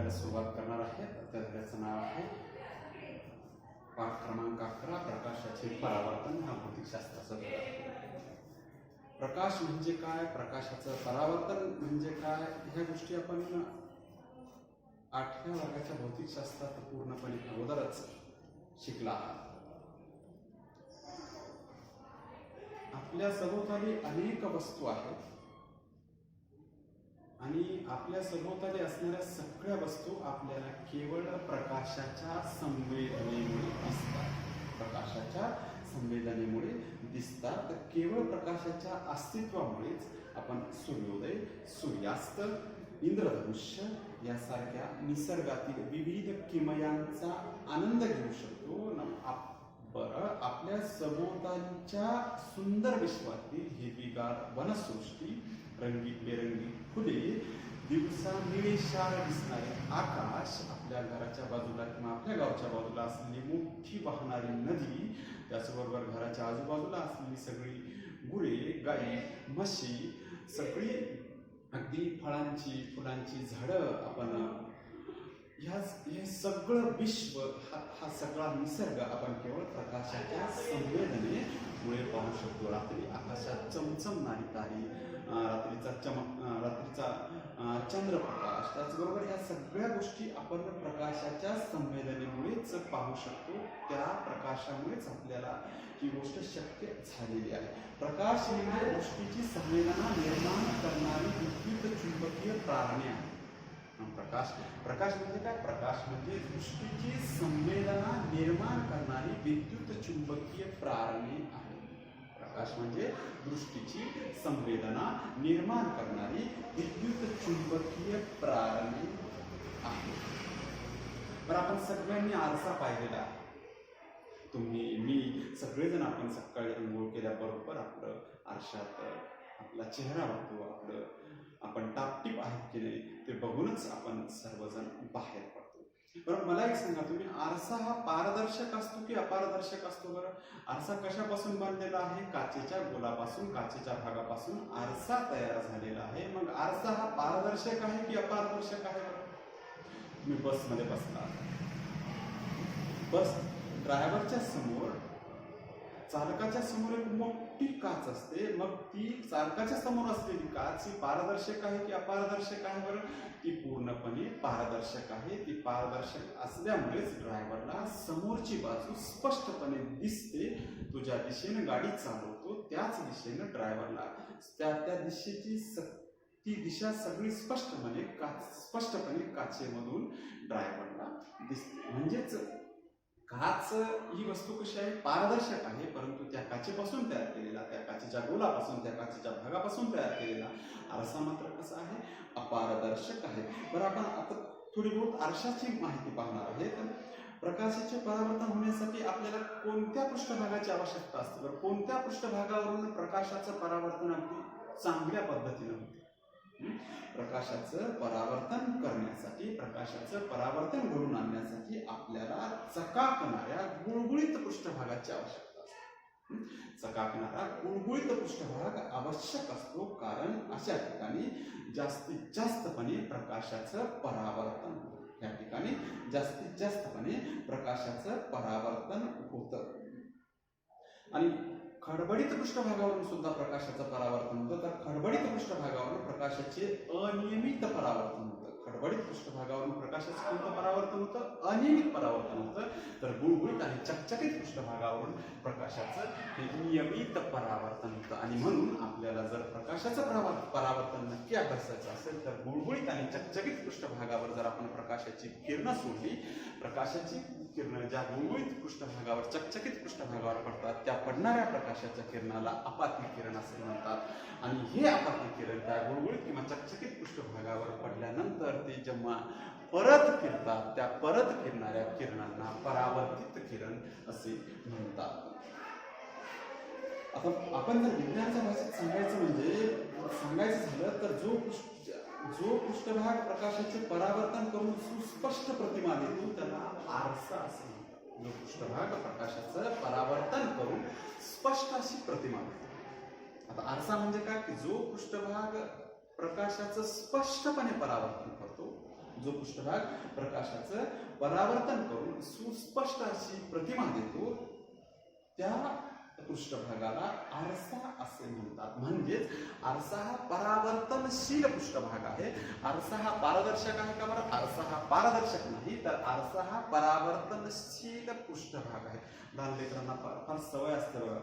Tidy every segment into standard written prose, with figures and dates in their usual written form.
धड्याला सुरुवात करणार आहे. त्या धड्याचं नाव आहे पाठ क्रमांक 11, प्रकाशाचे परावर्तन हा भौतिकशास्त्राचा धडा आहे. प्रकाश म्हणजे काय, प्रकाशाचं परावर्तन म्हणजे काय, ह्या गोष्टी आपण 8व्या वर्गाच्या भौतिकशास्त्रात पूर्णपणे अगोदरच शिकला आहात. आपल्या सभोवताली अनेक वस्तू आहेत आणि आपल्या सभोवताली असणाऱ्या सगळ्या वस्तू आपल्याला केवळ प्रकाशाच्या संवेदनेमुळे दिसतात. प्रकाशाच्या संवेदनेमुळे दिसतात. केवळ प्रकाशाच्या अस्तित्वामुळेच आपण सूर्योदय, सूर्यास्त, इंद्रधनुष्य यासारख्या निसर्गातील विविध किमयांचा आनंद घेऊ शकतो. बरं, आपल्या सभोवतालच्या सुंदर विश्वातील हिरवीगार वनसृष्टी, रंगीबेरंगी फुले, दिवसा निळेशार दिसणारे आकाश, आपल्या घराच्या बाजूला किंवा आपल्या गावच्या बाजूला असलेली मोठी वाहणारी नदी, त्याचबरोबर घराच्या आजूबाजूला असलेली सगळी गुरे, गाई, म्हशी, सगळी अगदी फळांची, फुलांची झाडं, आपण हे सगळं विश्व, हा सगळा निसर्ग आपण केवळ प्रकाशाच्या संवेदनेमुळे पाहू शकतो. रात्री आकाशात चमचमणारी तारी, रात्रीचा चंद्रप्रकाश, त्याचबरोबर ह्या सगळ्या गोष्टी आपण प्रकाशाच्या संवेदनेमुळेच पाहू शकतो. त्या प्रकाशामुळेच आपल्याला ही गोष्ट शक्य झालेली आहे. प्रकाश म्हणजे दृष्टीची संवेदना निर्माण करणारी विद्युत चुंबकीय प्रारणे आहे. प्रकाश म्हणजे काय? प्रकाश म्हणजे दृष्टीची संवेदना निर्माण करणारी विद्युत चुंबकीय प्रारणे आहे. प्रकाश म्हणजे दृष्टीची संवेदना निर्माण करणारी विद्युत चुंबकीय प्रारणे आहे. बरं, आपण सगळ्यांनी आरसा पाहिलेला आहे. तुम्ही, मी, सगळेजण आपण सकाळी अंघोळ केल्याबरोबर आपलं आरशात आपला चेहरा बघतो. आपण टापटीप आहेत की नाही ते बघूनच आपण सर्वजण बाहेर पडतो. बरं, मला एक सांगा, तुम्ही आरसा हा पारदर्शक असतो की अपारदर्शक असतो? बरं, आरसा कशापासून बांधलेला आहे? काचेच्या गोलापासून, काचेच्या भागापासून आरसा तयार झालेला आहे. मग आरसा हा पारदर्शक आहे की अपारदर्शक आहे? बरं, तुम्ही बसमध्ये बसला, बस ड्रायव्हरच्या समोर, चालकाच्या समोर एक मोठी काच असते. मग ती चालकाच्या समोर असलेली काच ही पारदर्शक आहे की अपारदर्शक आहे? बरं, ती पूर्णपणे पारदर्शक आहे. ती पारदर्शक असल्यामुळेच ड्रायव्हरला समोरची बाजू स्पष्टपणे दिसते. तो ज्या दिशेने गाडी चालवतो त्याच दिशेने ड्रायव्हरला त्या दिशेची ती दिशा सगळी स्पष्टपणे काचेमधून ड्रायव्हरला दिसते. म्हणजेच काच ही वस्तू कशी आहे? पारदर्शक आहे, परंतु त्या काचेपासून तयार केलेला, त्या काचेच्या गोलापासून, त्या काचेच्या भागापासून तयार केलेला आरसा मात्र कसा आहे? अपारदर्शक आहे. बरं, आपण आता थोडी बहुत आरशाची माहिती पाहणार आहे. तर प्रकाशाचे परावर्तन होण्यासाठी आपल्याला कोणत्या पृष्ठभागाची आवश्यकता असते? बरं, कोणत्या पृष्ठभागावरून प्रकाशाचं परावर्तन अगदी चांगल्या पद्धतीने होते? प्रकाशाचं परावर्तन करण्यासाठी, प्रकाशाचं परावर्तन घडून आणण्यासाठी आपल्याला चकाकणाऱ्या गुळगुळीत पृष्ठभागाची आवश्यकता असते. चकाकणारा गुळगुळीत पृष्ठभाग आवश्यक असतो, कारण अशा ठिकाणी जास्तीत जास्तपणे प्रकाशाचं परावर्तन होतं. या ठिकाणी जास्तीत जास्तपणे प्रकाशाचं परावर्तन होतं. आणि खडबडीत पृष्ठभागावरून सुद्धा प्रकाशाचं परावर्तन होतं. तर खडबडीत पृष्ठभागावरून प्रकाशाचे अनियमित परावर्तन होतं. खडबडीत पृष्ठभागावरून प्रकाशाचं कोणतं परावर्तन होतं? अनियमित परावर्तन होतं. तर गुळगुळीत आणि चकचकीत पृष्ठभागावरून प्रकाशाचं हे नियमित परावर्तन होतं. आणि म्हणून आपल्याला जर प्रकाशाचं परावर्तन नक्की अभ्यासायचं असेल तर गुळगुळीत आणि चकचकीत पृष्ठभागावर जर आपण प्रकाशाची किरणं सोडली, प्रकाशाची किरणं ज्या गुळगुळीत पृष्ठभागावर, चकचकीत पृष्ठभागावर पडतात, त्या पडणाऱ्या प्रकाशाच्या किरणाला अपाती किरण असे म्हणतात. आणि हे अपाती किरण त्या गुळगुळीत किंवा चकचकीत पृष्ठभागावर पडल्यानंतर ते जेव्हा परत फिरतात, त्या परत फिरणाऱ्या किरणांना परावर्तित किरण असे म्हणतात. आता आपण जर विज्ञानाच्या भाषेत सांगायचं झालं तर जो पृष्ठभाग प्रकाशाचे परावर्तन करून सुस्पष्ट प्रतिमा देतो त्याला आरसा असे म्हणतात. जो पृष्ठभाग प्रकाशाचं परावर्तन करून स्पष्ट अशी प्रतिमा देतो. आता आरसा म्हणजे काय? की जो पृष्ठभाग प्रकाशाचं स्पष्टपणे परावर्तन करतो जो पृष्ठभाग प्रकाशाचं परावर्तन करून सुस्पष्ट अशी प्रतिमा देतो त्या पृष्ठभागाला आरसा असे म्हणतात. म्हणजेच आरसा हा परावर्तनशील पृष्ठभाग आहे. आरसा हा पारदर्शक आहे का बरं? आरसा हा पारदर्शक नाही, तर आरसा हा परावर्तनशील पृष्ठभाग आहे. लहान लेकरांना फार सवय असते बघा,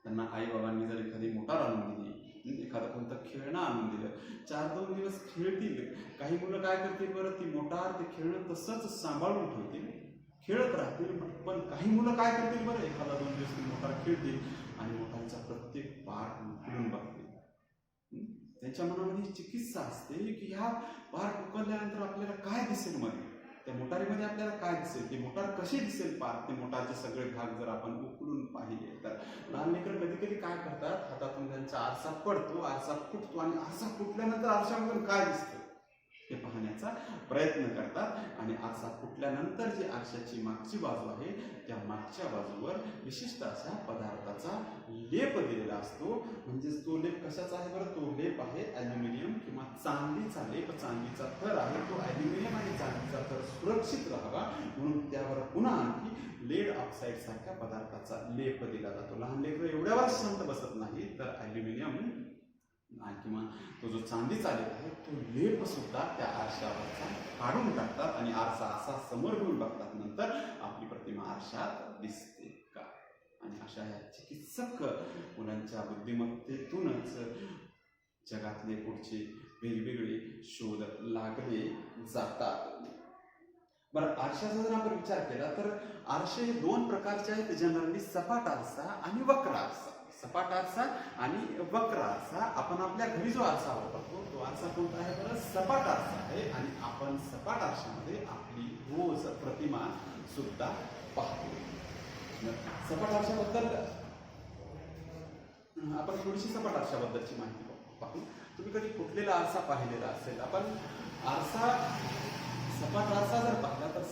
त्यांना आई बाबांनी जर एखादी मोटार आणून दिली, एखादं कोणतं खेळणं आणून दिलं, 4-2 दिवस खेळतील. काही मुलं काय करतील बरं, ती मोटार ते खेळणं तसंच सांभाळून ठेवतील, खेळत राहतील. पण काही मुलं काय करतील बरं, एखादा 2 दिवस ती मोटार खेळतील आणि मोटारचा प्रत्येक पार्ट उकळून बघतील. त्यांच्या मनामध्ये चिकित्सा असते की ह्या पार्ट उकळल्यानंतर आपल्याला काय दिसेल, मध्ये त्या मोटारीमध्ये आपल्याला काय दिसेल, ती मोटार कशी दिसेल, पार्ट ते मोटारचे सगळे भाग जर आपण उकळून पाहिले तर. लहान लेकर कधी कधी काय करतात, हातातून त्यांचा आरसा पडतो, आरसा फुटतो आणि आरसा फुटल्यानंतर आरशामधून काय दिसतं ते पाहण्याचा प्रयत्न करतात. आणि आरसा फुटल्यानंतर जी आरशाची मागची बाजू आहे त्या मागच्या बाजूवर विशिष्ट अशा पदार्थाचा लेप दिलेला असतो. म्हणजेच तो लेप कशाचा आहे बरं, तो लेप आहे ॲल्युमिनियम किंवा चांदीचा लेप. चांदीचा थर आहे तो. ॲल्युमिनियम आणि चांदीचा थर सुरक्षित राहावा म्हणून त्यावर पुन्हा आणखी लेड ऑक्साईड सारख्या पदार्थाचा लेप दिला जातो. लहान लेकरं एवढ्यावर शांत बसत नाही, तर ॲल्युमिनियम किंवा तो जो चांदीचा लेप आहे तो लेप सुद्धा त्या आरशावरचा काढून टाकतात आणि आरसा असा समोर घेऊन बघतात. नंतर आपली प्रतिमा आरशात दिसते का? आणि अशा ह्या चिकित्सक मुलांच्या बुद्धिमत्तेतूनच जगातले पुढचे वेगवेगळे शोध लागले जातात. बरं, आरशाचा जर आपण विचार केला तर आरसे हे 2 प्रकारचे आहेत जनरली, सपाट आरसा आणि वक्र आरसा. सपाट आरसा आणि वक्र आरसा. आपण आपल्या घरी जो आरसा वापरतो तो आरसा कोणता आहे बरं, सपाट आरसा आहे. आणि आपण सपाट आरशामध्ये आपली रोज प्रतिमा सुद्धा पाहतो. सपाट आरशाबद्दल आपण थोडीशी सपाट आरशाबद्दलची माहिती पाहू. तुम्ही कधी फुटलेला आरसा पाहिलेला असेल. आपण आरसा सपाट आरसा जर पाहिला तर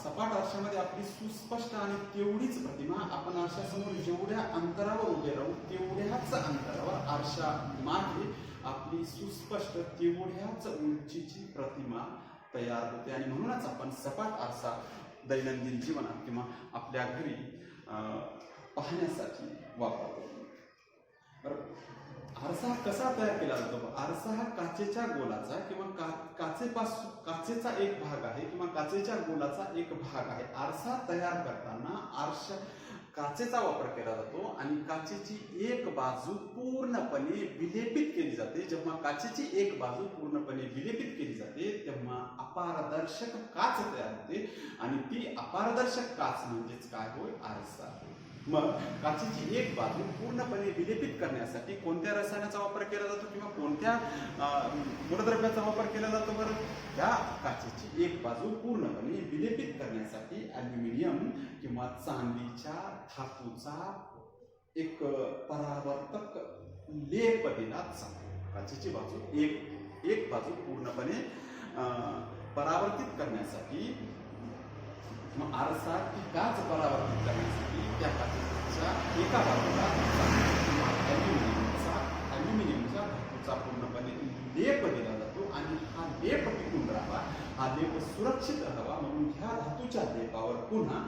सपाट आरशामध्ये आपली सुस्पष्ट आणि तेवढीच प्रतिमा, आपण आरशासमोर जेवढ्या अंतरावर उभे राहू तेवढ्याच अंतरावर आरशा मागे आपली सुस्पष्ट तेवढ्याच उंचीची प्रतिमा तयार होते. आणि म्हणूनच आपण सपाट आरसा दैनंदिन जीवनात किंवा आपल्या घरी पाहण्यासाठी वापरतो. आरसा कसा तयार केला जातो? आरसा हा काचेच्या गोलाचा किंवा काचेचा एक भाग आहे किंवा काचेच्या गोलाचा एक भाग आहे. आरसा तयार करताना काचेचा वापर केला जातो आणि काचेची एक बाजू पूर्णपणे विलेपित केली जाते. जेव्हा काचेची एक बाजू पूर्णपणे विलेपित केली जाते तेव्हा अपारदर्शक काच तयार होते आणि ती अपारदर्शक काच म्हणजेच काय होय, आरसा. मग काचेची एक बाजू पूर्णपणे विलेपित करण्यासाठी कोणत्या रसायनाचा वापर केला जातो किंवा कोणत्या मूलद्रव्याचा वापर केला जातो बरं? त्या काचेची एक बाजू पूर्णपणे विलेपित करण्यासाठी ॲल्युमिनियम किंवा चांदीच्या धातूचा एक परावर्तक लेप दिला जातो. काचेची बाजू एक बाजू पूर्णपणे परावर्तित करण्यासाठी, मग आरसा ती काच परावर्तित करण्यासाठी त्या काचेच्या एका बाजूला ॲल्युमिनियमचा धातूचा पूर्णपणे लेप दिला जातो आणि हा लेप टिकून राहावा, हा लेप सुरक्षित राहावा म्हणून ह्या धातूच्या लेपावर पुन्हा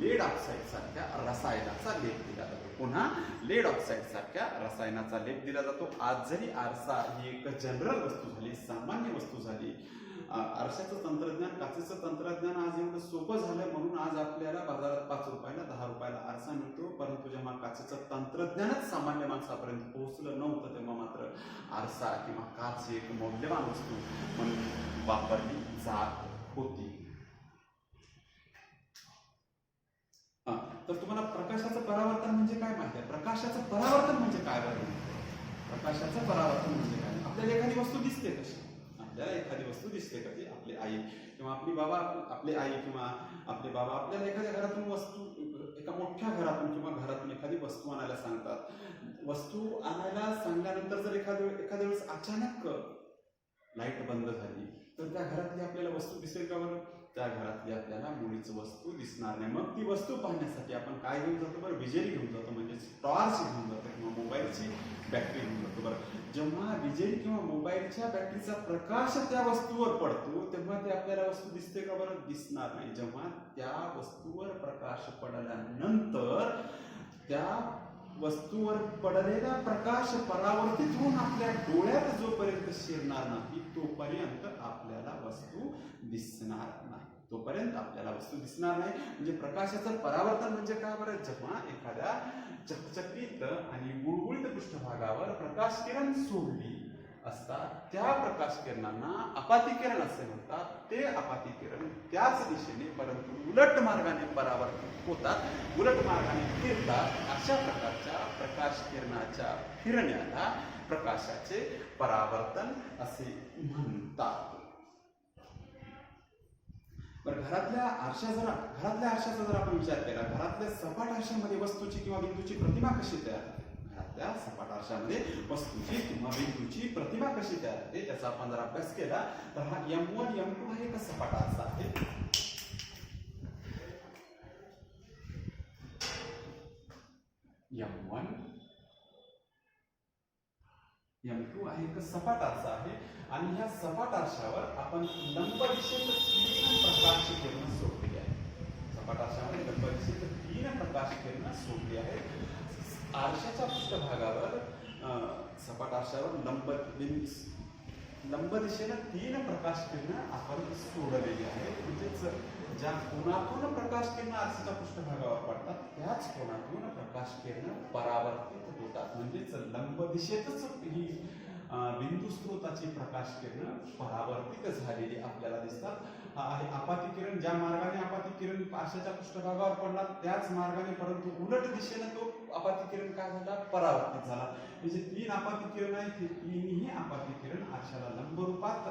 लेड ऑक्साईड सारख्या रसायनाचा लेप दिला जातो. पुन्हा लेड ऑक्साईड सारख्या रसायनाचा लेप दिला जातो. आज जरी आरसा ही एक जनरल वस्तू झाली, सामान्य वस्तू झाली, आरशाचं तंत्रज्ञान, काचेचं तंत्रज्ञान आज एवढं सोपं झालं म्हणून आज आपल्याला बाजारात 5 रुपयाला 10 रुपयाला आरसा मिळतो. परंतु जेव्हा काचेचं तंत्रज्ञानच सामान्य माणसापर्यंत पोहोचलं नव्हतं तेव्हा मात्र आरसा किंवा काच एक मौल्यवान वस्तू म्हणून वापरली जात होती. तर तुम्हाला प्रकाशाचं परावर्तन म्हणजे काय माहिती आहे? प्रकाशाचं परावर्तन म्हणजे काय बरं? प्रकाशाचं परावर्तन म्हणजे काय? आपल्याला एखादी वस्तू दिसते कशी? आपल्याला एखादी वस्तू दिसते कधी? आपली आई किंवा आपले बाबा आपल्याला एखाद्या घरातून वस्तू, एका मोठ्या घरातून किंवा घरातून एखादी वस्तू आणायला सांगतात. वस्तू आणायला सांगल्यानंतर जर एखाद्या वेळेस अचानक लाईट बंद झाली तर त्या घरातली आपल्याला वस्तू दिसेल का बरं? त्या घरातली आपल्याला मुळीच वस्तू दिसणार नाही. मग ती वस्तू पाहण्यासाठी आपण काय घेऊन जातो बरं? विजेरी घेऊन जातो, म्हणजे टॉर्च घेऊन जातो किंवा मोबाईलची बॅटरी घेऊन जातो. बरं, जेव्हा विजेरी किंवा मोबाईलच्या बॅटरीचा प्रकाश त्या वस्तूवर पडतो तेव्हा ते आपल्याला वस्तू दिसते का बरं? दिसणार नाही. जेव्हा त्या वस्तूवर प्रकाश पडल्यानंतर त्या वस्तूवर पडलेला प्रकाश परावर्तित होऊन आपल्या डोळ्यात जोपर्यंत शिरणार नाही तोपर्यंत आपल्याला वस्तू दिसणार नाही. तोपर्यंत आपल्याला वस्तू दिसणार नाही. म्हणजे प्रकाशाचं परावर्तन म्हणजे काय बरं? जेव्हा एखाद्या चकचकीत आणि गुळगुळीत पृष्ठभागावर प्रकाश किरण सोडली असतात त्या प्रकाश किरणांना आपातिकिरण असे म्हणतात. ते आपातिकिरण त्याच दिशेने परंतु उलट मार्गाने परावर्तित होतात, उलट मार्गाने फिरतात. अशा प्रकारच्या प्रकाश किरणाच्या फिरण्याला प्रकाशाचे परावर्तन असे म्हणतात. बरं, घरातल्या आरशाचा जर आपण विचार केला, घरातल्या सपाट आरशामध्ये वस्तूची किंवा बिंदूची प्रतिमा कशी तयार होते? घरातल्या सपाट आरशामध्ये वस्तूची किंवा बिंदूची प्रतिमा कशी तयार होते त्याचा आपण जर अभ्यास केला तर हा M1 M2 हा एक सपाट आरसा आहे. M1 M2 आहे एक सपाट आरसा आहे आणि ह्या सपाट आरशावर आपण लंब दिशेत 3 प्रकाश किरण सोडली आहे. सपाट आरशामध्ये लंब दिशेत 3 प्रकाश किरण सोडली आहेत. आरशाच्या पृष्ठभागावर सपाट आरशावर लंब दिशेने 3 प्रकाश किरण आपण सोडलेली आहेत. म्हणजेच ज्या कोणातून प्रकाश किरण आरशाच्या पृष्ठभागावर पडतात त्याच कोणातून प्रकाश किरण परावर्तित होतात. म्हणजेच लंब दिशेतच ही बिंदू स्त्रोताची प्रकाश किरण परावर्तित झालेली आपल्याला दिसतात. आपातिकिरण ज्या मार्गाने आपातिकिरण आरशाच्या पृष्ठभागावर पडला त्याच मार्गाने परंतु उलट दिशेने तो आपातिकिरण काय झाला? परावर्तित झाला. म्हणजे 3 आपातिकिरण आहेत, ती 3ही आपातिकिरण आरशाला लंब रूपात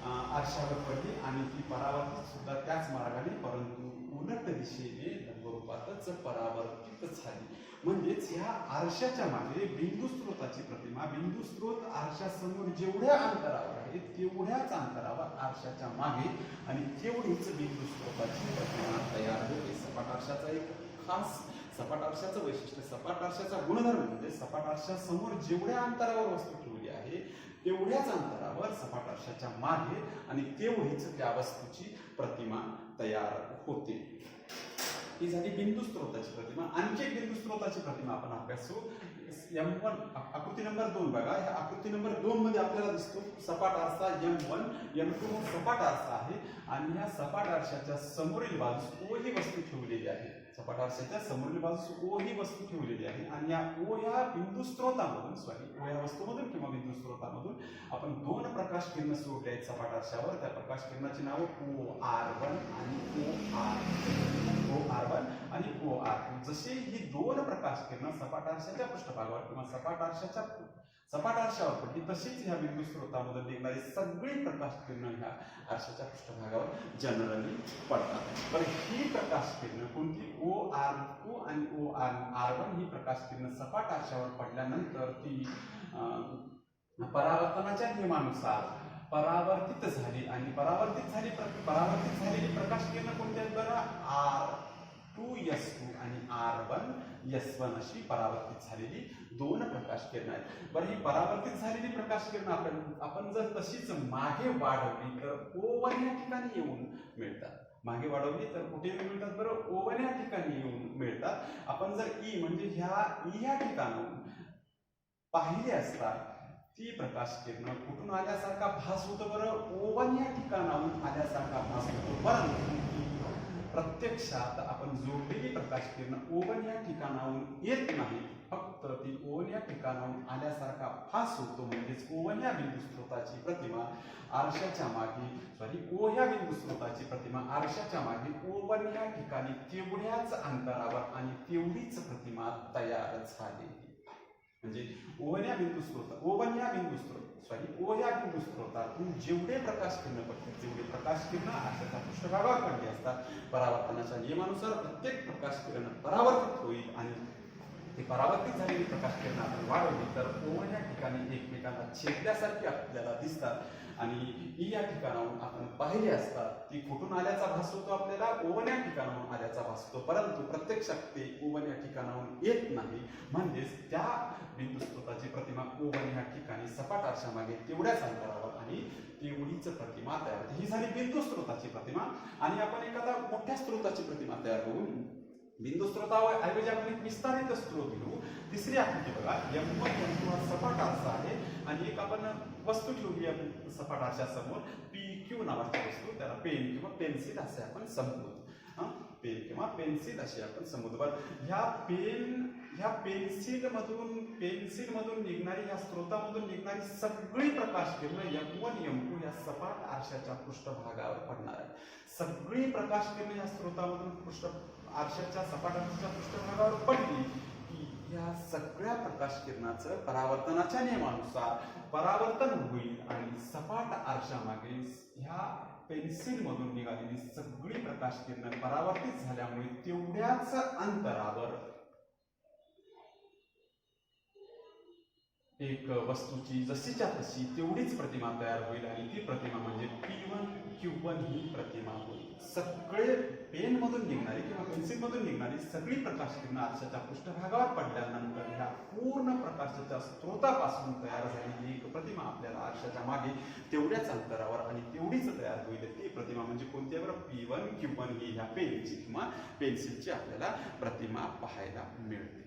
आरशावर पडली आणि ती परावर्तित सुद्धा त्याच मार्गाने परंतु उलट दिशेने लंब रूपातच परावर्तित झाली. म्हणजेच ह्या आरशाच्या मागे बिंदू स्त्रोताची प्रतिमा, बिंदू स्त्रोत आरशासमोर जेवढ्या अंतरावर आहे तेवढ्याच अंतरावर आरशाच्या मागे आणि तेवढीच बिंदू स्त्रोताची प्रतिमा तयार होते. सपाट आरशाचा एक खास सपाट आरशाचं वैशिष्ट्य, सपाट आरशाचा गुणधर्म म्हणजे सपाट आरशासमोर जेवढ्या अंतरावर वस्तू ठेवली आहे तेवढ्याच अंतरावर सपाट आरशाच्या मागे आणि तेवढीच त्या वस्तूची प्रतिमा तयार होते. ही झाली बिंदू स्त्रोताची प्रतिमा. आणखी एक बिंदू स्त्रोताची प्रतिमा आपण अभ्यासू. M1 आकृती नंबर 2 बघा. ह्या आकृती नंबर 2 मध्ये आपल्याला दिसतो सपाट आरसा M1 M2 सपाट आरसा आहे आणि ह्या सपाट आरशाच्या समोरील बाजूस O ही वस्तू ठेवलेली आहे. सपाट आरशाच्या समोरील बाजूस O ही वस्तू ठेवलेली आहे आणि या O या बिंदू स्त्रोतामधून O या वस्तूमधून किंवा बिंदू स्त्रोतामधून आपण 2 प्रकाश किरण सोडले आहेत सपाट आरशावर. त्या प्रकाश किरणाची नाव OR1 आणि OR1 आणि OR2. जसे ही 2 प्रकाश किरण सपाट आरशाच्या पृष्ठभागावर किंवा सपाट आरशावर पडली तशीच ह्या बिंदू स्त्रोतामधून निघणारी सगळी प्रकाश किरण ह्या आरशाच्या पृष्ठभागावर जनरली पडतात. बरं, ही प्रकाश किरण कोणती? OR2 आणि OR1 ही प्रकाश किरण सपाट आरशावर पडल्यानंतर ती परावर्तनाच्या नियमानुसार परावर्तित झाली आणि परावर्तित झालेली प्रकाश किरण कोणती आहेत बरं? R2S2 आणि R1S1 अशी परावर्तित झालेली 2 प्रकाश किरण आहेत. बरं, ही परावर्तित झालेली प्रकाश किरण आपण जर तशीच मागे वाढवली तर O1 या ठिकाणी येऊन मिळतात. मागे वाढवली तर कुठे येऊन मिळतात बरं? O1 या ठिकाणी येऊन मिळतात. आपण जर E म्हणजे ह्या ठिकाणाहून पाहिले असता ती प्रकाश किरण कुठून आल्यासारखा भास होतो बरं? O1 या ठिकाणाहून आल्यासारखा भास होतो. परंतु प्रत्यक्षात आपण जोडलेली प्रकाश किरण O1 या ठिकाणाहून येत नाही, फक्त ती O1 या ठिकाणाहून आल्यासारखा भास होतो. म्हणजेच O1 या बिंदू स्त्रोताची प्रतिमा आरशाच्या मागे O ह्या बिंदू स्त्रोताची प्रतिमा आरशाच्या मागे O1 या ठिकाणी तेवढ्याच अंतरावर आणि तेवढीच प्रतिमा तयार झालेली. म्हणजे O या बिंदू स्त्रोतातून जेवढे प्रकाश किरण पडतात तेवढे प्रकाश किरण आरशाच्या पृष्ठभागावर पडली असतात. परावर्तनाच्या नियमानुसार प्रत्येक प्रकाश किरण परावर्तित होईल आणि ती परावर्तित झालेली प्रकाश किरण आपण वाढवली तर O या ठिकाणी एकमेकांना छेदल्यासारखी आपल्याला दिसतात आणि या ठिकाणाहून आपण पाहिले असतात ती कुठून आल्याचा भास होतो आपल्याला O या ठिकाणाहून आल्याचा भास होतो, परंतु प्रत्यक्षात ते O या ठिकाणाहून येत नाही. म्हणजेच त्या बिंदू स्रोताची प्रतिमा O या ठिकाणी सपाट आरशामागे तेवढ्याच अंतरावर आणि तेवढीच प्रतिमा तयार होते. ही झाली बिंदू स्रोताची प्रतिमा. आणि आपण एखादा मोठ्या स्रोताची प्रतिमा तयार करून बिंदू स्रोतावर ऐवजी आपण एक विस्तारित स्रोत घेऊ. तिसरी आकृती बघा, M1 M2 हा सपाट आरसा आहे आणि एक आपण वस्तू ठेवली आपण सपाट आरशासमोर, PQ नावाची वस्तू, त्याला पेन किंवा पेन्सिल असे आपण संबोधू. पेन किंवा पेन्सिल अशी आपण संबोधू. ह्या पेन्सिल मधून निघणारी, ह्या स्रोतामधून निघणारी सगळी प्रकाश किरण M1 M2 या सपाट आरशाच्या पृष्ठभागावर पडणार आहे. सगळी प्रकाश किरण या स्रोतामधून आरशाच्या सपाट आरशाच्या पृष्ठभागावर पडली की या सगळ्या प्रकाश किरणाचं परावर्तनाच्या नियमानुसार परावर्तन होईल आणि सपाट आरशामागे ह्या पेन्सिल मधून निघालेली सगळी प्रकाश किरण परावर्तित झाल्यामुळे तेवढ्याच अंतरावर एक वस्तूची जशीच्या तशी तेवढीच प्रतिमा तयार होईल आणि ती प्रतिमा म्हणजे P1 Q1 ही प्रतिमा होईल. सगळे पेन मधून निघणारी किंवा पेन्सिल मधून निघणारी सगळी प्रकाश किरण आरशाच्या पृष्ठभागावर पडल्यानंतर ह्या पूर्ण प्रकाशाच्या स्रोतापासून तयार झालेली एक प्रतिमा आपल्याला आरशाच्या मागे तेवढ्याच अंतरावर आणि तेवढीच तयार होईल. ती प्रतिमा म्हणजे कोणती आहे बरं? P1 Q1 ही ह्या पेनची किंवा पेन्सिलची आपल्याला प्रतिमा पाहायला मिळते.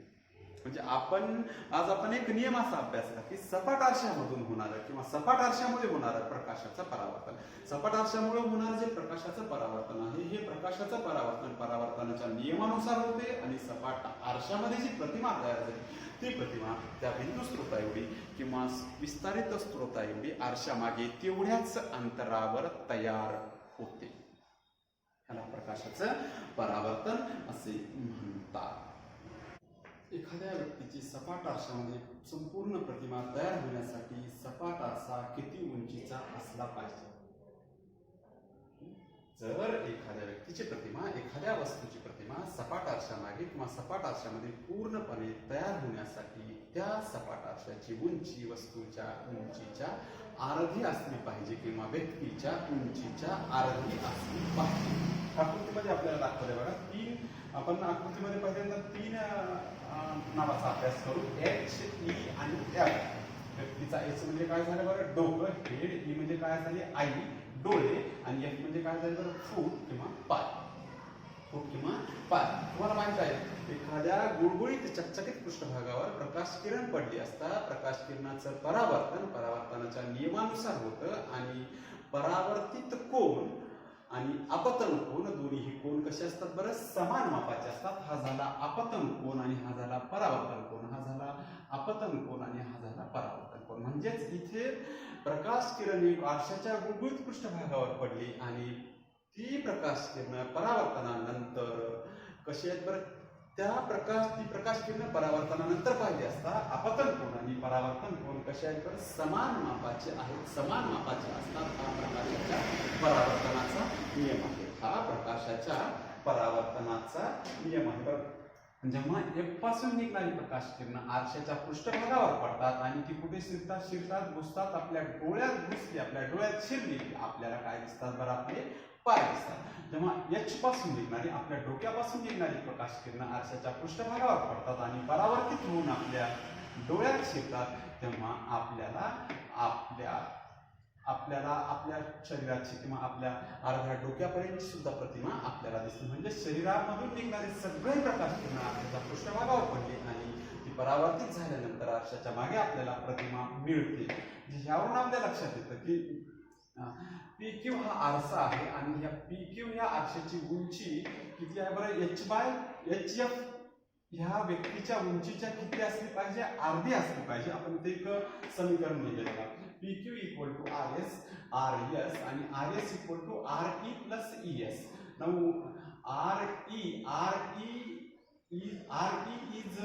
म्हणजे आज आपण एक नियम असा अभ्यासला की सपाट आरशामधून होणारं किंवा सपाट आरशामध्ये होणारं प्रकाशाचं परावर्तन, सपाट आरशामुळे होणारं जे प्रकाशाचं परावर्तन आहे हे प्रकाशाचं परावर्तनाच्या नियमानुसार होते आणि सपाट आरशामध्ये जी प्रतिमा तयार झाली ती प्रतिमा त्या बिंदू स्रोता एवढी किंवा विस्तारित स्रोता एवढी आरशामागे तेवढ्याच अंतरावर तयार होते. याला प्रकाशाचं परावर्तन असे म्हणतात. एखाद्या व्यक्तीची सपाट आरशामध्ये संपूर्ण प्रतिमा तयार होण्यासाठी सपाट आरसा किती उंचीचा असला पाहिजे? जर एखाद्या व्यक्तीची प्रतिमा, एखाद्या वस्तूची प्रतिमा सपाट आरशामागे किंवा सपाट आरशामध्ये पूर्णपणे तयार होण्यासाठी त्या सपाट आरशाची उंची वस्तूच्या उंचीच्या अर्धी असली पाहिजे किंवा व्यक्तीच्या उंचीच्या अर्धी असली पाहिजे. आकृतीमध्ये आपल्याला दाखवले बघा, आपण आकृतीमध्ये पहिल्यांदा 3 नावाचा अभ्यास करू. H, E आणि F. व्यक्तीचा H म्हणजे काय झालं बरं? डोकं, हेड. E म्हणजे काय झाली? आई, डोळे. आणि F म्हणजे काय झालं बरं? फूट किंवा पाय. फूट किंवा पाय. तुम्हाला माहित आहे एखाद्या गुळगुळीत चकचकीत पृष्ठभागावर प्रकाश किरण पडली असता प्रकाश किरणाचं परावर्तनाच्या नियमानुसार होतं आणि परावर्तित कोन आणि अपतन कोन दोन्ही कोन कसे असतात बरं? समान मापाचे असतात. हा झाला अपतन कोन आणि हा झाला परावर्तन कोन. हा झाला अपतन कोन आणि हा झाला परावर्तन कोन. म्हणजेच इथे प्रकाश किरण आरशाच्या गुळगुळीत पृष्ठभागावर पडली आणि ती प्रकाश किरण परावर्तनानंतर कशी आहेत बरं? ती प्रकाश किरण परावर्तनानंतर पाहिली असता अपतन कोन आणि परावर्तन कोन कसे आहेत बरं? समान मापाचे आहेत. समान मापाचे असतात. हा प्रकाशाच्या परावर्तनाचा नियम आहे. हा प्रकाशाच्या परावर्तनाचा नियम आहे बरं. जेव्हा F पासून निघणारी प्रकाश किरण आरशाच्या पृष्ठभागावर पडतात आणि ती कुठे शिरतात घुसतात, आपल्या डोळ्यात घुसली, आपल्या डोळ्यात शिरली, आपल्याला काय दिसतात बरं? आपले पाय दिसतात. जेव्हा H पासून निघणारी, आपल्या डोक्यापासून निघणारी प्रकाश किरण आरशाच्या पृष्ठभागावर पडतात आणि परावर्तित होऊन आपल्या डोळ्यात शिरतात तेव्हा आपल्याला आपल्या शरीराची किंवा आपल्या अर्ध्या डोक्यापर्यंत सुद्धा प्रतिमा आपल्याला दिसते. म्हणजे शरीरामधून निघणारे सगळे प्रकाश किरण आरशाच्या पृष्ठभागावर पडली आणि ती परावर्तित झाल्यानंतर आरशाच्या मागे आपल्याला प्रतिमा मिळते. ह्यावरून आपल्या लक्षात येतं की PQ हा आरसा आहे आणि या PQ या आरशाची उंची किती आहे बरं? HF ह्या व्यक्तीच्या उंचीच्या किती असली पाहिजे? अर्धी असली पाहिजे. आपण इथे एक समीकरण लिहिलेलं आहे. PQ इक्वल टू RS आणि RS equal to RE plus ES. Now RE is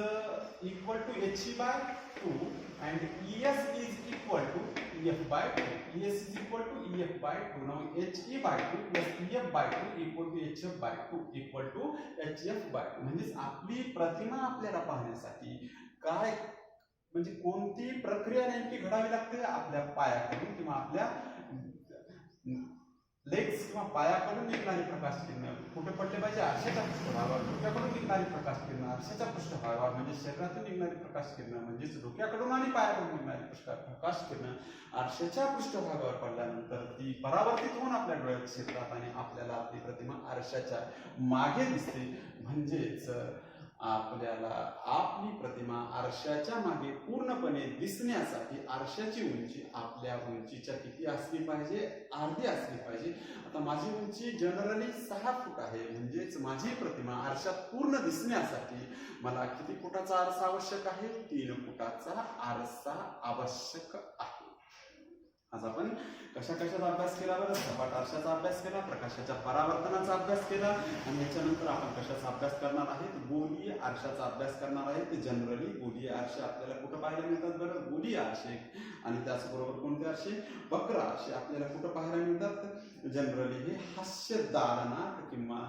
equal to HE by 2 and ES is equal to EF by 2. ES is equal to EF by 2. Now HE by 2 plus EF by 2 equal to HF by 2 equal to HF by 2. म्हणजे आपली प्रतिमा आपल्याला पाहण्यासाठी काय म्हणजे कोणती प्रक्रिया नेमकी घडावी लागते आपल्या पायाकडून किंवा आपल्या लेग्स किंवा पायाकडून निघणारी प्रकाश किरण कुठे पडले पाहिजे आरशाच्या पृष्ठभागावर. डोक्याकडून निघणारी प्रकाश किरण आरशाच्या पृष्ठभागावर म्हणजे शरीरातून निघणारी प्रकाश किरण म्हणजेच डोक्याकडून आणि पायाकडून निघणारी प्रकाश किरण आरशाच्या पृष्ठभागावर पडल्यानंतर ती परावर्तित होऊन आपल्या डोळ्यात शिरतात आणि आपल्याला आपली प्रतिमा आरशाच्या मागे दिसते. म्हणजेच आपल्याला आपली प्रतिमा आरशाच्या मागे पूर्णपणे दिसण्यासाठी आरशाची उंची आपल्या उंचीच्या किती असली पाहिजे, अर्धी असली पाहिजे. आता माझी उंची जनरली 6 फूट आहे, म्हणजेच माझी प्रतिमा आरशात पूर्ण दिसण्यासाठी मला किती फुटाचा आरसा आवश्यक आहे? 3 फुटाचा आरसा आवश्यक आहे. आज आपण कशा कशाचा अभ्यास केला बरं? सपाट आरशाचा अभ्यास केला, प्रकाशाच्या परावर्तनाचा अभ्यास केला आणि याच्यानंतर आपण कशाचा अभ्यास करणार आहेत? गोलीय आरशाचा अभ्यास करणार आहेत. जनरली गोलीय आरसे आपल्याला कुठं पाहायला मिळतात बरं? गोलीय आरसे आणि त्याचबरोबर कोणते आरसे? वक्र आरसे आपल्याला कुठं पाहायला मिळतात? जनरली हे हास्य दालनात किंवा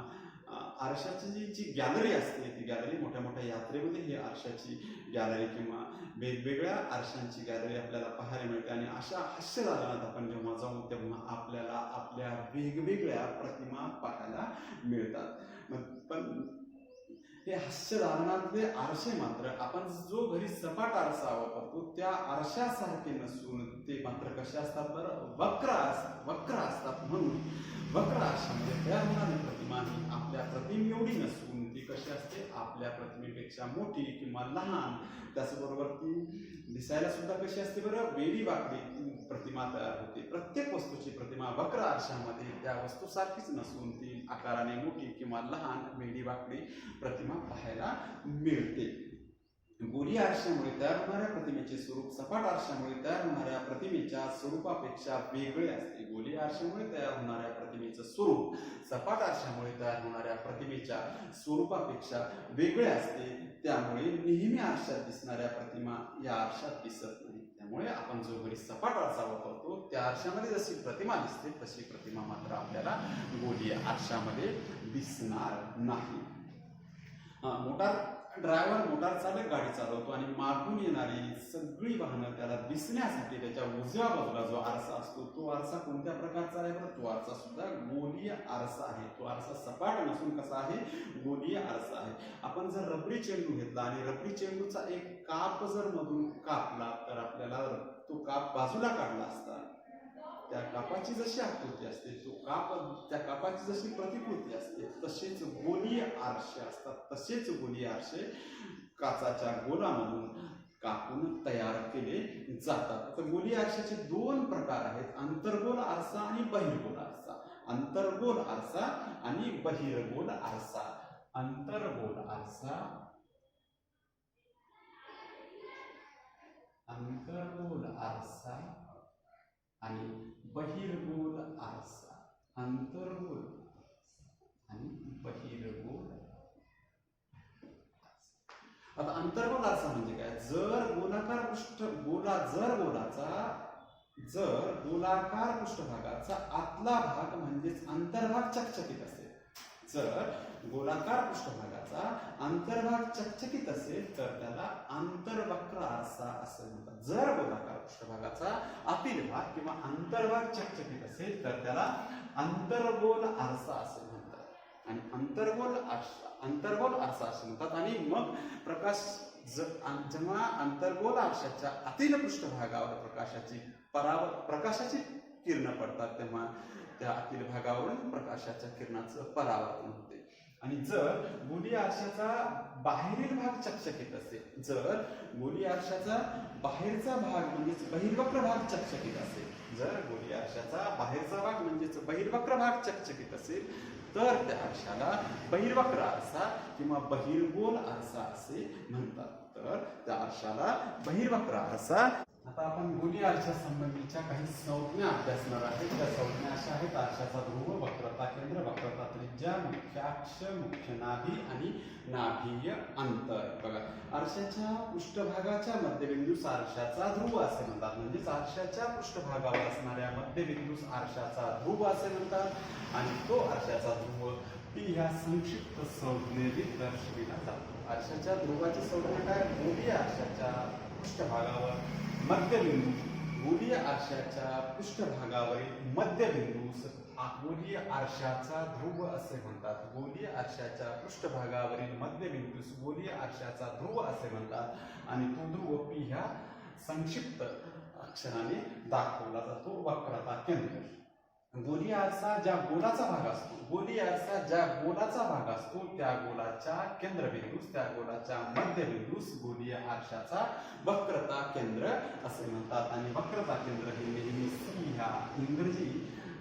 आरशाची जी गॅलरी असते ती गॅलरी मोठ्या मोठ्या यात्रेमध्ये ही आरशाची गॅलरी किंवा वेगवेगळ्या आरशांची गॅलरी आपल्याला पाहायला मिळते. आणि अशा हास्य दालनात आपण जेव्हा जाऊ तेव्हा आपल्याला आपल्या वेगवेगळ्या प्रतिमा पाहायला मिळतात. पण हे हास्य दालनातले आरसे मात्र आपण जो घरी सपाट आरसा वापरतो त्या आरशासारखे नसून ते मात्र कसे असतात बरं? वक्र असतात. म्हणून वक्र आरशामध्ये तयार होणारी प्रतिमा ही आपल्या प्रतिमे एवढी नसून ती कशी असते? आपल्या प्रतिमेपेक्षा मोठी किंवा लहान. त्याचबरोबर ती दिसायला सुद्धा कशी असते बरं? वेडी वाकडी प्रतिमा तयार होते. प्रत्येक वस्तूची प्रतिमा वक्र आरशामध्ये त्या वस्तूसारखीच नसून ती आकाराने मोठी किंवा लहान वेडी वाकडी प्रतिमा पाहायला मिळते. गोलीय आरशामुळे तयार होणाऱ्या प्रतिमेचे स्वरूप सपाट आरशामुळे तयार होणाऱ्या प्रतिमेच्या स्वरूपापेक्षा वेगळे असते. गोलीय आरशामुळे तयार होणाऱ्या प्रतिमेचं स्वरूप सपाट आरशामुळे तयार होणाऱ्या प्रतिमेच्या स्वरूपापेक्षा वेगळे असते. त्यामुळे नेहमी आरशात दिसणाऱ्या प्रतिमा या आरशात दिसत नाही. त्यामुळे आपण जो घरी सपाट आरसा वापरतो त्या आरशामध्ये जशी प्रतिमा दिसते तशी प्रतिमा मात्र आपल्याला गोलीय आरशामध्ये दिसणार नाही. मोटार ड्रायव्हर मोटार चालक गाडी चालवतो आणि मागून येणारी सगळी वाहनं त्याला दिसण्यासाठी त्याच्या उजव्या बाजूला जो आरसा असतो तो आरसा कोणत्या प्रकारचा आहे बरं? तो आरसा सुद्धा गोलीय आरसा आहे. तो आरसा सपाट नसून कसा आहे? गोलीय आरसा आहे. आपण जर रबरी चेंडू घेतला आणि रबरी चेंडूचा एक काप जर मधून कापला तर आपल्याला तो काप बाजूला काढला असता. त्या कापाची जशी आकृती असते त्या कापाची जशी प्रतिकृती असते तसेच गोलीय आरसे असतात. तसेच गोलीय आरसे काचाच्या गोलामधून कापून तयार केले जातात. तर गोलीय आरशाचे 2 प्रकार आहेत, अंतर्गोल आरसा आणि बहिर्गोल आरसा. अंतर्गोल आरसा आणि बहिर्गोल आरसा. अंतर्गोल आरसा, अंतर्गोल आरसा आणि बहिर्गोल आरसा. अंतर्गोल आणि बहिर्गोल आरसा. आता अंतर्गोल आरसा म्हणजे काय? जर गोलाकार पृष्ठभागाचा आतला भाग म्हणजेच अंतर्भाग चकचकीत असेल, जर गोलाकार पृष्ठभागाचा अंतर्भाग चकचकीत असेल तर त्याला आंतरवक्र आरसा असं म्हणतात. जर गोलाकार पृष्ठभागाचा आतील भाग किंवा अंतर्भाग चकचकीत असेल तर त्याला अंतर्गोल आरसा असे म्हणतात. आणि अंतर्गोल आरसा असे म्हणतात. आणि मग जेव्हा अंतर्गोल आरशाच्या आतील पृष्ठभागावर प्रकाशाची किरण पडतात तेव्हा त्या आतील भागावरून प्रकाशाच्या किरणाचं परावर्तन होते. आणि जर गोलीय आरशाचा बाहेरील भाग चकचकीत असेल, जर गोलीय आरशाचा बाहेरचा भाग म्हणजेच बहिर्वक्र भाग चकचकीत असेल, जर गोलीय आरशाचा बाहेरचा भाग म्हणजेच बहिर्वक्र भाग चकचकीत असेल तर त्या आरशाला बहिर्वक्र आरसा किंवा बहिर्गोल आरसा असे म्हणतात. तर त्या आरशाला बहिर्वक्र आरसा. आता आपण गोलीय आरशा संबंधीच्या काही संज्ञा अभ्यासणार आहेत. त्या संज्ञा अशा आहेत: आरशाचा ध्रुव, वक्रता केंद्र, वक्रता त्रिज्या, मुख्य अक्ष, मुख्य नाभी आणि नाभीय अंतर. बघा, आरशाच्या पृष्ठभागाच्या मध्यबिंदूस आरशाचा ध्रुव असे म्हणतात. म्हणजेच आरशाच्या पृष्ठभागावर असणाऱ्या मध्यबिंदूस आरशाचा ध्रुव असे म्हणतात आणि तो आरशाचा ध्रुव पी ह्या संक्षिप्त संज्ञेने दर्शविला जातो. आरशाच्या ध्रुवाची संज्ञा काय? गोलीय आरशाच्या पृष्ठभागावर मध्यबिंदू, गोलीय आरशाच्या पृष्ठभागावरील मध्यबिंदूस गोलीय आरशाचा ध्रुव असे म्हणतात. गोलीय आरशाच्या पृष्ठभागावरील मध्यबिंदूस गोलीय आरशाचा ध्रुव असे म्हणतात आणि तो ध्रुव पी ह्या संक्षिप्त अक्षराने दाखवला जातो. वक्रता केंद्र, गोलीय आरसा ज्या गोलाचा भाग असतो, गोलीय आरसा ज्या गोलाचा भाग असतो त्या गोलाच्या केंद्रबिंदूस, त्या गोलाच्या मध्यबिंदूस गोलीय आरशाचा वक्रता केंद्र असे म्हणतात. आणि वक्रता केंद्र हे नेहमी सी ह्या इंग्रजी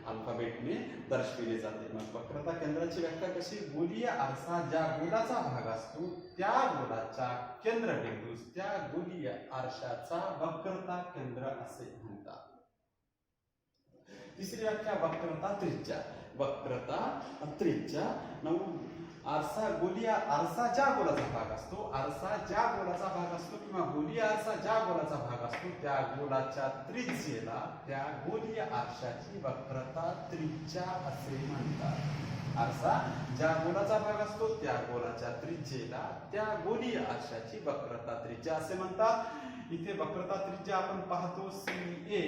अल्फाबेटने दर्शविले जाते. मग वक्रता केंद्राची व्याख्या कशी? गोलीय आरसा ज्या गोलाचा भाग असतो त्या गोलाच्या केंद्रबिंदूस त्या गोलीय आरशाचा वक्रता केंद्र असे म्हणतात. तिसरी व्याख्या वक्रता त्रिज्या. वक्रता त्रिज्या आरसा, गोलीय आरसा ज्या गोलाचा भाग असतो, आरसा ज्या गोलाचा भाग असतो किंवा गोलीय आरसा ज्या गोलाचा भाग असतो त्या गोलाच्या त्रिज्येला त्या गोलीय आरशाची वक्रता त्रिज्या असे म्हणतात. आरसा ज्या गोलाचा भाग असतो त्या गोलाच्या त्रिज्येला त्या गोलीय आरशाची वक्रता त्रिज्या असे म्हणतात. इथे वक्रता त्रिज्या आपण पाहतो CA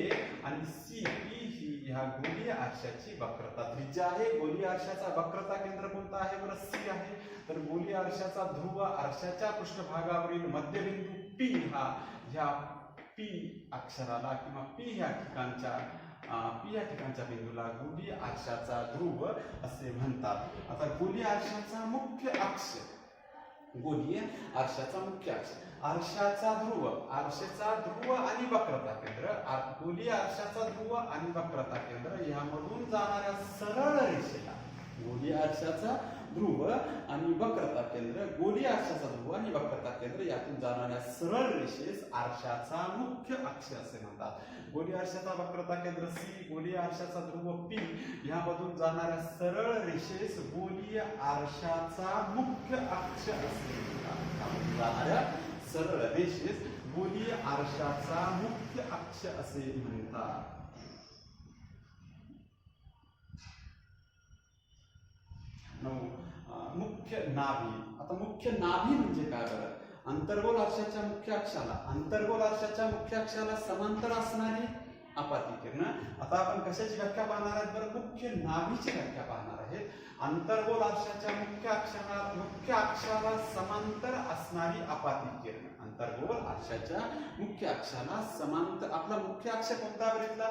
आणि CP ही ह्या गोलीय आरशाची वक्रता त्रिज्या आहे. गोलीय आरशाचा वक्रता केंद्र कोणता आहे? बरं, C आहे. तर गोलीय आरशाचा ध्रुव आरशाच्या पृष्ठभागावरील मध्यबिंदू P हा ह्या P अक्षराला किंवा P ह्या ठिकाणच्या बिंदूला गोलीय आरशाचा ध्रुव असे म्हणतात. आता गोलीय आरशाचा मुख्य अक्ष, गोलीय आरशाचा मुख्य अक्ष, आरशाचा ध्रुव, आरशाचा ध्रुव आणि वक्रता केंद्र, गोलीय आरशाचा ध्रुव आणि वक्रता केंद्र यामधून जाणाऱ्या सरळ रेषेला गोलीय आरशाचा ध्रुव आणि वक्रता केंद्र, गोलीय आरशाचा ध्रुव आणि वक्रता केंद्र यातून जाणाऱ्या सरळ रेषेस आरशाचा मुख्य अक्ष असे म्हणतात. गोलीय आरशाचा वक्रता केंद्र C, गोलीय आरशाचा ध्रुव P यामधून जाणाऱ्या सरळ रेषेस गोलीय आरशाचा मुख्य अक्ष असे म्हणतात. जाणाऱ्या सरळ रेषेस गोलीय आरशाचा मुख्य अक्ष असे म्हणतात. मुख्य नाभी. आता मुख्य नाभी म्हणजे काय बरं? अंतर्गोल आरशाच्या मुख्य अक्षाला, अंतर्गोल आरशाच्या मुख्य अक्षाला समांतर असणारी अपाती किरण. आता आपण कशाची व्याख्या पाहणार आहेत? बरं, मुख्य नाभीची व्याख्या पाहणार आहेत. अंतर्गोल आरशाच्या मुख्य अक्षाला समांतर असणारी अपाती किरण. अंतर्गोल आरशाच्या मुख्य अक्षाला समांतर, आपला मुख्य अक्ष कोणता बघितला?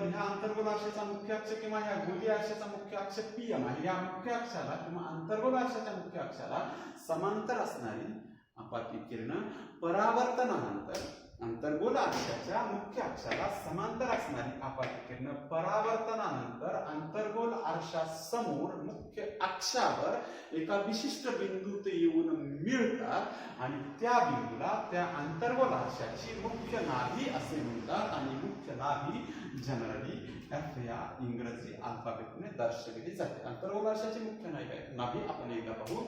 ह्या अंतर्गोल आरशाचा मुख्य अक्ष किंवा ह्या गोलीय आरशाचा मुख्य अक्ष PM आहे. या मुख्य अक्षाला किंवा अंतर्गोल आरशाच्या मुख्य अक्षाला समांतर असणारी अपाती किरण परावर्तनानंतर, अंतर्गोल आरशाच्या मुख्य अक्षाला समांतर असणारी अपाती किरण परावर्तनानंतर अंतर्गोल आरशासमोर मुख्य अक्षावर एका विशिष्ट बिंदूत येऊन मिळतात आणि त्या बिंदूला त्या अंतर्गोल आरशाची मुख्य नाभी असे म्हणतात. आणि मुख्य नाभी जनरली F या इंग्रजी अल्फाबेटने दर्शविली जाते. अंतर्गोल आरशाची मुख्य नाभी आपण एकदा पाहू.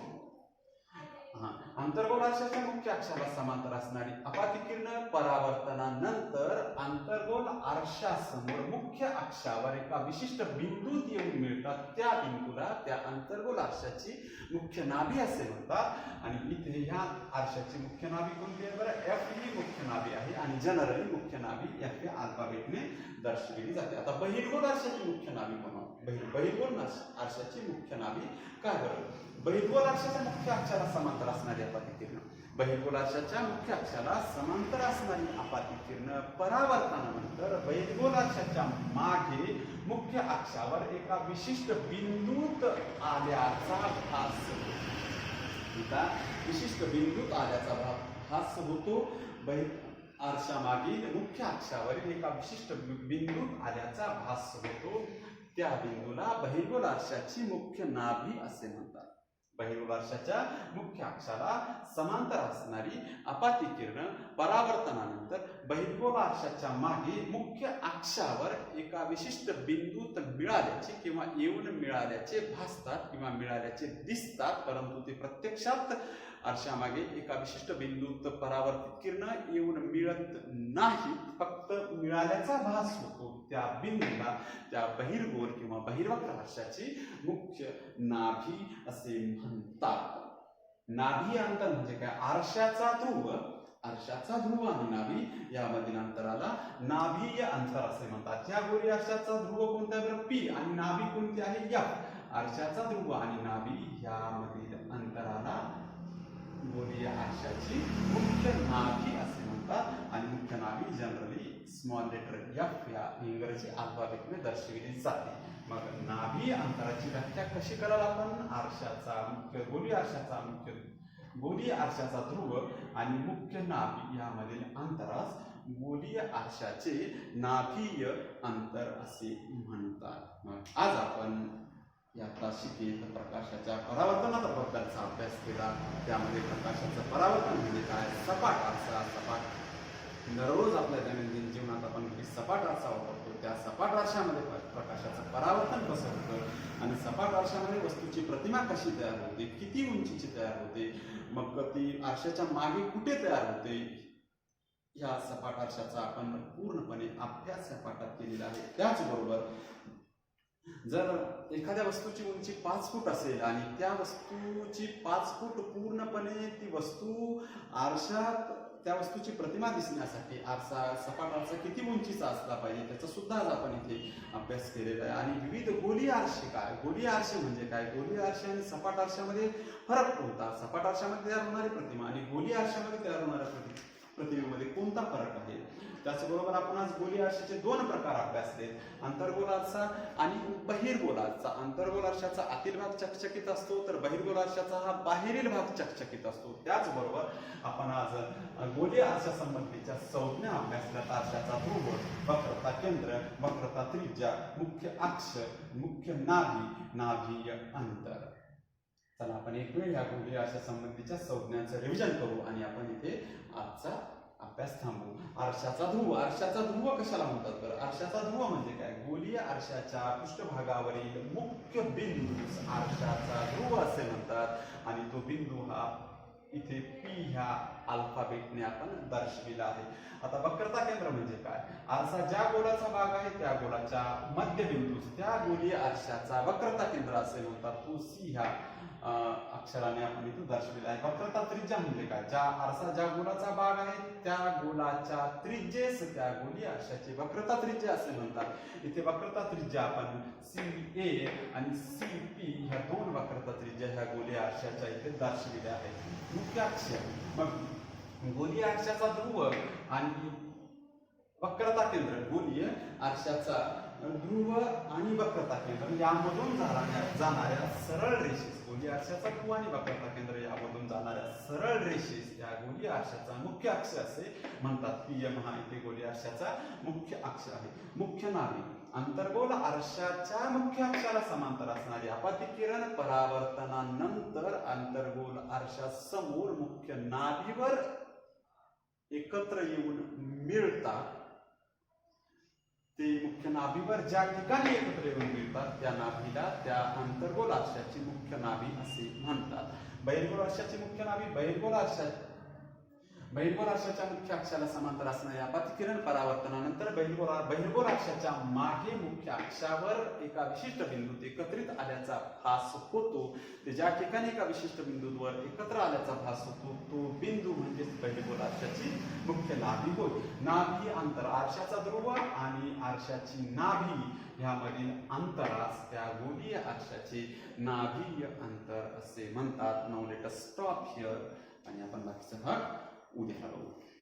अंतर्गोल आरशाच्या मुख्य अक्षाला समांतर असणारी अपाती किरण परावर्तनानंतर अंतर्गोल आरशासमोर मुख्य अक्षावर एका विशिष्ट बिंदूत येऊन मिळतात. त्या बिंदूला त्या अंतर्गोल आरशाची मुख्य नाभी असे म्हणतात. आणि इथे ह्या आरशाची मुख्य नाभी कोणती आहे? बरं, F ही मुख्य नाभी आहे आणि जनरली मुख्य नाभी F या अल्फाबेटने दर्शविली जाते. आता बहिर्गोल आरशाची मुख्य नाभी कोण? बहिर्गोल आरशाची मुख्य नाभी काय बरं? बहिर्गोल आरशाच्या मुख्य अक्षाला समांतर असणारी अपाती किरण, बहिर्गोल आरशाच्या मुख्य अक्षाला समांतर असणारी अपाती किरण परावर्तनानंतर बहिर्गोल आरशाच्या मागे मुख्य अक्षावर एका विशिष्ट बिंदूत आल्याचा भास होतो. विशिष्ट बिंदूत आल्याचा भास होतो. आरशामागील मुख्य अक्षावरील एका विशिष्ट बिंदूत आल्याचा भास होतो. त्या बिंदूला बहिर्गोल आरशाची मुख्य नाभी असे म्हणतात. बहिर्गोल आरशाच्या मुख्य अक्षाला समांतर असणारी अपाती किरण परावर्तनानंतर बहिर्गोल आरशाच्या मागे मुख्य अक्षावर एका विशिष्ट बिंदूत मिळाल्याचे किंवा येऊन मिळाल्याचे भासतात किंवा मिळाल्याचे दिसतात, परंतु ते प्रत्यक्षात आरशामागे एका विशिष्ट बिंदूत परावर्तित किरण येऊन मिळत नाहीत, फक्त मिळाल्याचा भास होतो. त्या बिंदूला त्या बहिर्गोल किंवा बहिर्वक्र आरशाची मुख्य नाभी असे म्हणतात. नाभी अंतर म्हणजे काय? आरशाचा ध्रुव आणि नाभी यामधील अंतराला नाभीय अंतर असे म्हणतात. या गोलीय आरशाचा ध्रुव कोणता आहे? पी आणि नाभी कोणती आहे? एफ. आरशाचा ध्रुव आणि नाभी यामधील अंतराला गोलीय आरशाची मुख्य नाभी असे म्हणतात आणि मुख्य नाभी जनरली स्मॉल लेटर एफ या इंग्रजी अल्फाबेटने दर्शविली जाते. मग नाभी अंतराची व्याख्या कशी कराल आपण? आरशाचा मुख्य गोलीय आरशाचा ध्रुव आणि मुख्य नाभी यामधील अंतरास गोलीय आरशाचे नाभीय अंतर असे म्हणतात. मग आज आपण या तासिकेत प्रकाशाच्या परावर्तनाबद्दलचा अभ्यास केला. त्यामध्ये प्रकाशाचं परावर्तन म्हणजे काय? सपाट आरसा. दररोज आपल्या दैनंदिन जीवनात आपण सपाट आरसा वापरतो. त्या सपाट आरशामध्ये प्रकाशाचं परावर्तन कसं होतं आणि सपाट आरशामध्ये वस्तूची प्रतिमा कशी तयार होते, किती उंचीची तयार होते, मग ती आरशाच्या मागे कुठे तयार होते, या सपाट आरशाचा आपण पूर्णपणे अभ्यास या पाठात केलेला आहे. त्याचबरोबर जर एखाद्या वस्तूची उंची 5 फूट असेल आणि त्या वस्तूची 5 फूट पूर्णपणे ती वस्तू आरशात त्या वस्तूची प्रतिमा दिसण्यासाठी सपाट आरसा किती उंचीचा असला पाहिजे त्याचा सुद्धा आज आपण इथे अभ्यास केलेला आहे. आणि विविध गोलीय आरसे काय? गोलीय आरसे म्हणजे काय? गोलीय आरसे आणि सपाट आरशामध्ये फरक कोणता? सपाट आरशामध्ये तयार होणारी प्रतिमा आणि गोलीय आरशामध्ये तयार होणाऱ्या प्रतिमेमध्ये कोणता फरक आहे? त्याचबरोबर आपण आज गोलीय आरशाचे 2 प्रकार अभ्यासले, अंतर्गोल आरसा आणि बहिर्गोल आरसा. अंतर्गोल आरशाचा आतील भाग चकचकीत असतो तर बहिर्गोल आरशाचा हा बाहेरील भाग चकचकीत असतो. त्याचबरोबर आपण आज गोलीय आरशा संबंधीच्या संज्ञा अभ्यासल्यात. आरशाचा ध्रुव, वक्रता केंद्र, वक्रता त्रिज्या, मुख्य अक्ष, मुख्य नाभीय अंतर. चला आपण एक वेळ या गोलीय आरशा संबंधीच्या संज्ञांचं रिव्हिजन करू आणि आपण इथे आजचा अभ्यास थांबवू. आरशाचा ध्रुव कशाला म्हणतात बरं? आरशाचा ध्रुव म्हणजे काय? गोलीय आरशाच्या पृष्ठभागावरील मुख्य बिंदूस आरशाचा ध्रुव असे म्हणतात आणि तो बिंदू हा इथे पी ह्या अल्फाबेटने आपण दर्शविला आहे. आता वक्रता केंद्र म्हणजे काय? आरसा ज्या गोलाचा भाग आहे त्या गोलाच्या मध्यबिंदूस त्या गोलीय आरशाचा वक्रता केंद्र असे म्हणतात. तो सी ह्या अक्षराने आपण इथे दर्शविला आहे. वक्रता त्रिज्या म्हणजे काय? ज्या गोलाचा भाग आहे त्या गोलाच्या त्रिज्येस त्या गोलीय आरशाची वक्रता त्रिज्या असे म्हणतात. इथे वक्रता त्रिज्या आपण CA आणि CP ह्या 2 वक्रता त्रिज्या ह्या गोलीय आरशाच्या इथे दर्शविल्या आहेत. मुख्य अक्ष, मग गोलीय आरशाचा ध्रुव आणि वक्रता केंद्र, गोलीय आरशाचा ध्रुव आणि वक्रता केंद्र यामधून जाणाऱ्या सरळ रेषेस, गोलीय आरशाचा ध्रुव आणि वक्रता केंद्र यामधून जाणाऱ्या सरळ रेषेस या गोलीय आरशाचा मुख्य अक्ष असे म्हणतात. PM हा इथे गोलीय आरशाचा मुख्य अक्ष आहे. मुख्य नाभी, अंतर्गोल आरशाच्या मुख्य अक्षाला समांतर असणारी अपाती किरण परावर्तनानंतर अंतर्गोल आरशासमोर मुख्य नाभीवर एकत्र येऊन मिळतात. ते मुख्य नाभीवर ज्या ठिकाणी एकत्र येऊन मिळतात त्या नाभीला त्या अंतर्गोल आरशाची मुख्य नाभी असे म्हणतात. बहिर्गोल आरशाची मुख्य नाभी बहिर्गोल आरशाच्या मुख्य अक्षाला समांतर असणारी अपाती किरण परावर्तनानंतर बहिर्गोल आरशाच्या मागे मुख्य अक्षावर एका विशिष्ट बिंदूत एकत्रित आल्याचा भास होतो. ते ज्या ठिकाणी एका विशिष्ट बिंदूवर एकत्र आल्याचा भास होतो तो बिंदू म्हणजे बहिर्गोल आरशाची मुख्य नाभी होय. नाभी अंतर, आरशाचा ध्रुव आणि आरशाची नाभी ह्यामधील अंतरास त्या गोलीय आरशाचे नाभीय अंतर असे म्हणतात. Now let us stop here आणि आपण बाकीचा भाग उद्या बघू.